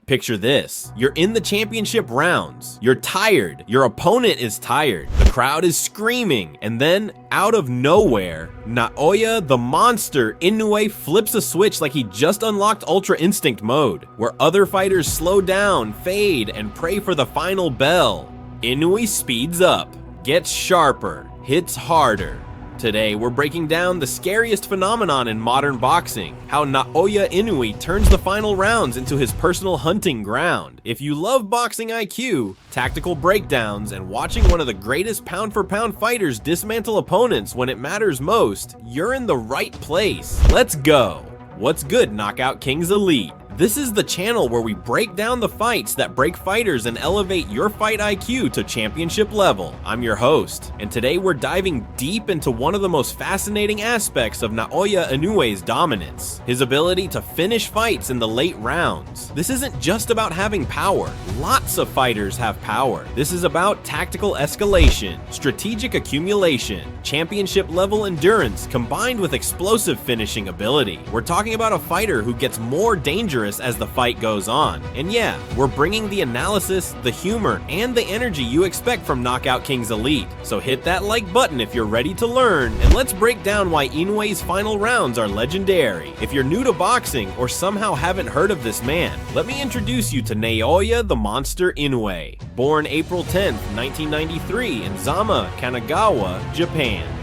Picture this. You're in the championship rounds. You're tired. Your opponent is tired. The crowd is screaming. And then, out of nowhere, Naoya the Monster Inoue flips a switch like he just unlocked Ultra Instinct mode, where other fighters slow down, fade, and pray for the final bell. Inoue speeds up, gets sharper, hits harder. Today, we're breaking down the scariest phenomenon in modern boxing, how Naoya Inoue turns the final rounds into his personal hunting ground. If you love boxing IQ, tactical breakdowns, and watching one of the greatest pound-for-pound fighters dismantle opponents when it matters most, you're in the right place. Let's go! What's good, Knockout Kings Elite? This is the channel where we break down the fights that break fighters and elevate your fight IQ to championship level. I'm your host, and today we're diving deep into one of the most fascinating aspects of Naoya Inoue's dominance, his ability to finish fights in the late rounds. This isn't just about having power. Lots of fighters have power. This is about tactical escalation, strategic accumulation, championship level endurance combined with explosive finishing ability. We're talking about a fighter who gets more dangerous as the fight goes on. And yeah, we're bringing the analysis, the humor, and the energy you expect from Knockout Kings Elite. So hit that like button if you're ready to learn, and let's break down why Inoue's final rounds are legendary. If you're new to boxing or somehow haven't heard of this man, let me introduce you to Naoya the Monster Inoue. Born April 10th, 1993 in Zama, Kanagawa, Japan.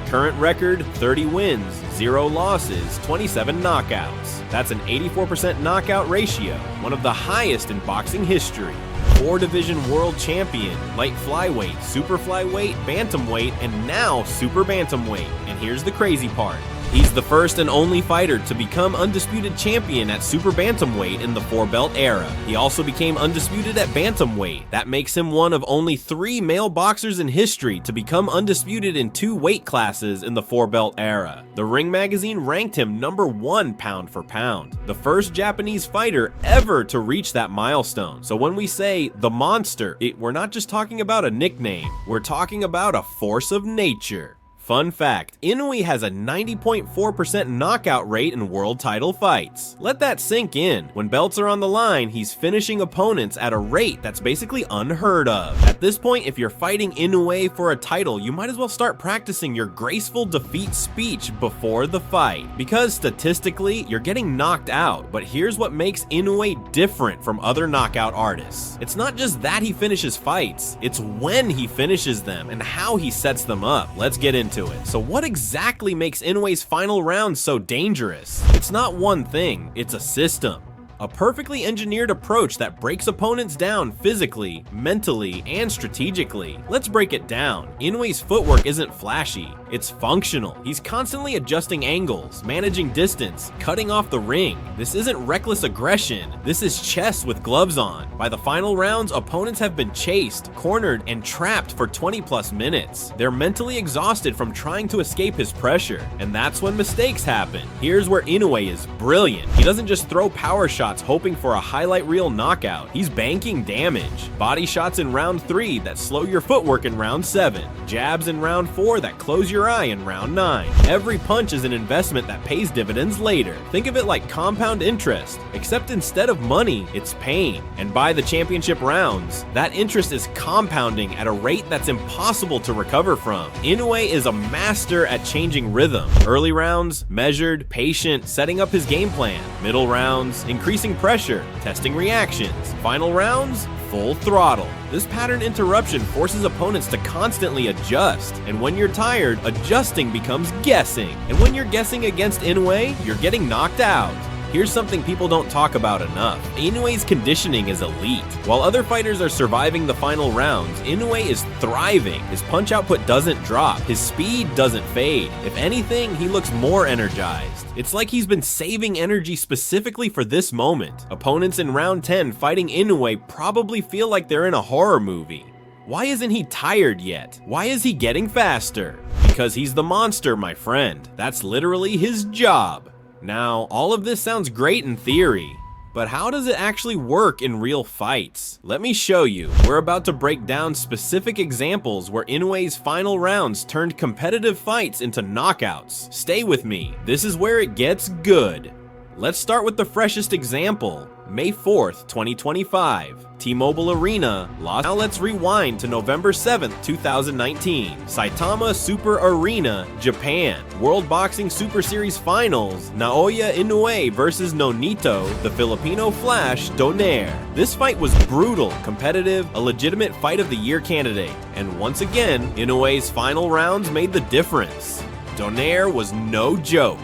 Current record, 30 wins, 0 losses, 27 knockouts. That's an 84% knockout ratio, one of the highest in boxing history. 4-division world champion, light flyweight, super flyweight, bantamweight, and now super bantamweight. And here's the crazy part. He's the first and only fighter to become undisputed champion at super bantamweight in the 4-belt era. He also became undisputed at bantamweight. That makes him one of only 3 male boxers in history to become undisputed in 2 weight classes in the 4-belt era. The Ring magazine ranked him #1 pound for pound, the first Japanese fighter ever to reach that milestone. So when we say the monster, we're not just talking about a nickname, we're talking about a force of nature. Fun fact, Inoue has a 90.4% knockout rate in world title fights. Let that sink in. When belts are on the line, he's finishing opponents at a rate that's basically unheard of. At this point, if you're fighting Inoue for a title, you might as well start practicing your graceful defeat speech before the fight. Because statistically, you're getting knocked out, but here's what makes Inoue different from other knockout artists. It's not just that he finishes fights, it's when he finishes them and how he sets them up. Let's get into it. So what exactly makes Inoue's final round so dangerous? It's not one thing, it's a system. A perfectly engineered approach that breaks opponents down physically, mentally, and strategically. Let's break it down. Inoue's footwork isn't flashy, it's functional. He's constantly adjusting angles, managing distance, cutting off the ring. This isn't reckless aggression, this is chess with gloves on. By the final rounds, opponents have been chased, cornered, and trapped for 20+ minutes. They're mentally exhausted from trying to escape his pressure, and that's when mistakes happen. Here's where Inoue is brilliant. He doesn't just throw power shots hoping for a highlight reel knockout. He's banking damage. Body shots in round 3 that slow your footwork in round 7. Jabs in round 4 that close your eye in round 9. Every punch is an investment that pays dividends later. Think of it like compound interest, except instead of money, it's pain. And by the championship rounds, that interest is compounding at a rate that's impossible to recover from. Inoue is a master at changing rhythm. Early rounds, measured, patient, setting up his game plan. Middle rounds, increasing pressure, testing reactions. Final rounds, full throttle. This pattern interruption forces opponents to constantly adjust, and when you're tired, adjusting becomes guessing. And when you're guessing against Inoue, you're getting knocked out. Here's something people don't talk about enough. Inoue's conditioning is elite. While other fighters are surviving the final rounds, Inoue is thriving. His punch output doesn't drop. His speed doesn't fade. If anything, he looks more energized. It's like he's been saving energy specifically for this moment. Opponents in round 10 fighting Inoue probably feel like they're in a horror movie. Why isn't he tired yet? Why is he getting faster? Because he's the monster, my friend. That's literally his job. Now, all of this sounds great in theory, but how does it actually work in real fights? Let me show you. We're about to break down specific examples where Inoue's final rounds turned competitive fights into knockouts. Stay with me. This is where it gets good. Let's start with the freshest example. May 4th, 2025, T-Mobile Arena, Now let's rewind to November 7th, 2019, Saitama Super Arena, Japan, World Boxing Super Series Finals, Naoya Inoue versus Nonito, the Filipino Flash, Donaire. This fight was brutal, competitive, a legitimate Fight of the Year candidate, and once again, Inoue's final rounds made the difference. Donaire was no joke.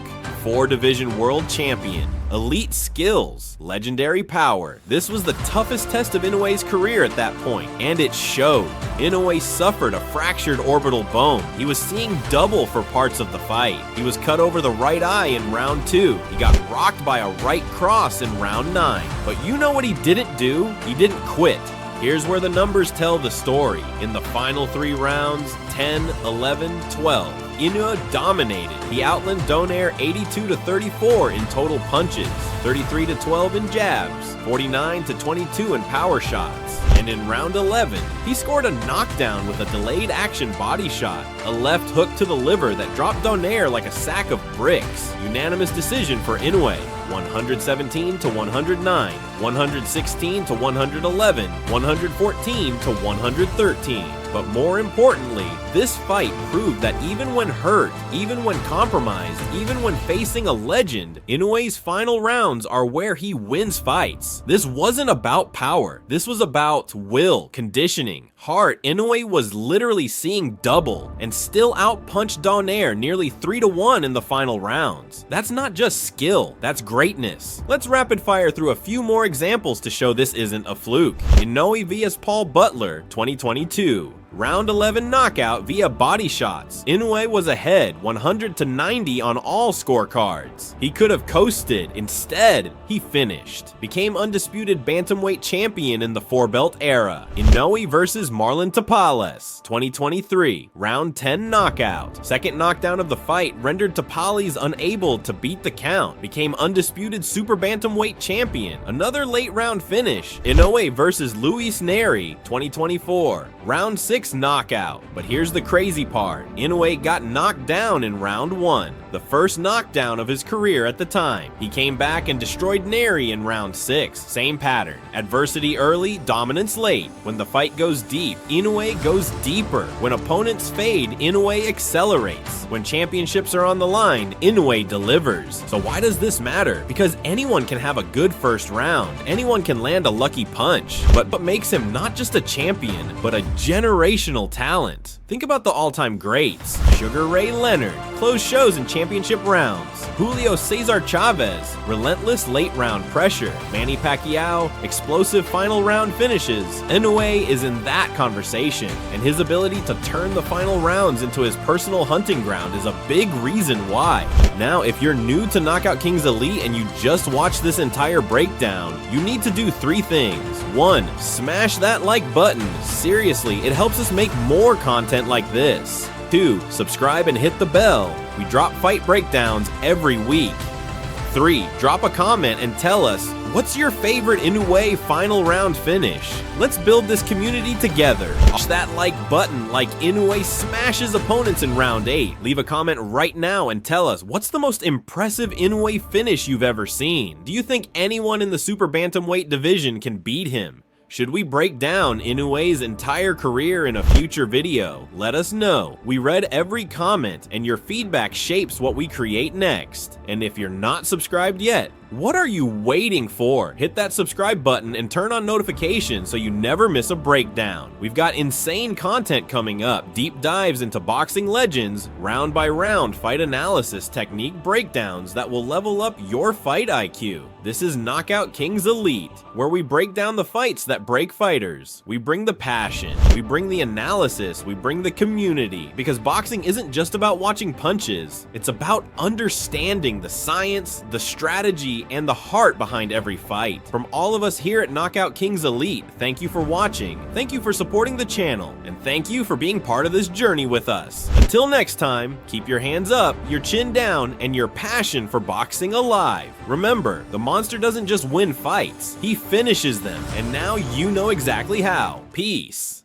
4-division world champion, elite skills, legendary power. This was the toughest test of Inoue's career at that point, and it showed. Inoue suffered a fractured orbital bone. He was seeing double for parts of the fight. He was cut over the right eye in round 2. He got rocked by a right cross in round 9. But you know what he didn't do? He didn't quit. Here's where the numbers tell the story. In the final 3 rounds, 10, 11, 12, Inoue dominated. He outlined Donaire 82-34 in total punches, 33-12 in jabs, 49-22 in power shots. And in round 11, he scored a knockdown with a delayed action body shot, a left hook to the liver that dropped Donaire like a sack of bricks. Unanimous decision for Inoue. 117-109, 116-111, 114-113. But more importantly, this fight proved that even when hurt, even when compromised, even when facing a legend, Inoue's final rounds are where he wins fights. This wasn't about power. This was about will, conditioning, heart. Inoue was literally seeing double and still outpunched Donaire nearly 3-1 in the final rounds. That's not just skill, that's greatness. Let's rapid fire through a few more examples to show this isn't a fluke. Inoue vs Paul Butler, 2022. Round 11 knockout via body shots. Inoue was ahead 100-90 on all scorecards. He could have coasted. Instead, he finished. Became undisputed bantamweight champion in the 4-belt era. Inoue versus Marlon Tapales, 2023. Round 10 knockout. Second knockdown of the fight rendered Tapales unable to beat the count. Became undisputed super bantamweight champion. Another late round finish. Inoue versus Luis Neri, 2024. Round 6 knockout. But here's the crazy part. Inoue got knocked down in round 1, the first knockdown of his career at the time. He came back and destroyed Neri in round 6. Same pattern. Adversity early, dominance late. When the fight goes deep, Inoue goes deeper. When opponents fade, Inoue accelerates. When championships are on the line, Inoue delivers. So why does this matter? Because anyone can have a good first round. Anyone can land a lucky punch. But what makes him not just a champion, but a generational talent? Think about the all-time greats. Sugar Ray Leonard, closed shows in championship rounds. Julio Cesar Chavez, relentless late round pressure. Manny Pacquiao, explosive final round finishes. Inoue is in that conversation, and his ability to turn the final rounds into his personal hunting ground is a big reason why. Now, if you're new to Knockout Kings Elite and you just watched this entire breakdown, you need to do 3 things. 1, smash that like button. Seriously, it helps us make more content like this. 2, subscribe and hit the bell. We drop fight breakdowns every week. 3, drop a comment and tell us, what's your favorite Inoue final round finish? Let's build this community together. Push that like button like Inoue smashes opponents in round 8. Leave a comment right now and tell us, what's the most impressive Inoue finish you've ever seen? Do you think anyone in the super bantamweight division can beat him? Should we break down Inoue's entire career in a future video? Let us know. We read every comment, and your feedback shapes what we create next. And if you're not subscribed yet, what are you waiting for? Hit that subscribe button and turn on notifications so you never miss a breakdown. We've got insane content coming up, deep dives into boxing legends, round by round fight analysis technique breakdowns that will level up your fight IQ. This is Knockout Kings Elite, where we break down the fights that break fighters. We bring the passion, we bring the analysis, we bring the community, because boxing isn't just about watching punches, it's about understanding the science, the strategy, and the heart behind every fight. From all of us here at Knockout Kings Elite, thank you for watching, thank you for supporting the channel, and thank you for being part of this journey with us. Until next time, keep your hands up, your chin down, and your passion for boxing alive. Remember, the monster doesn't just win fights, he finishes them, and now you know exactly how. Peace.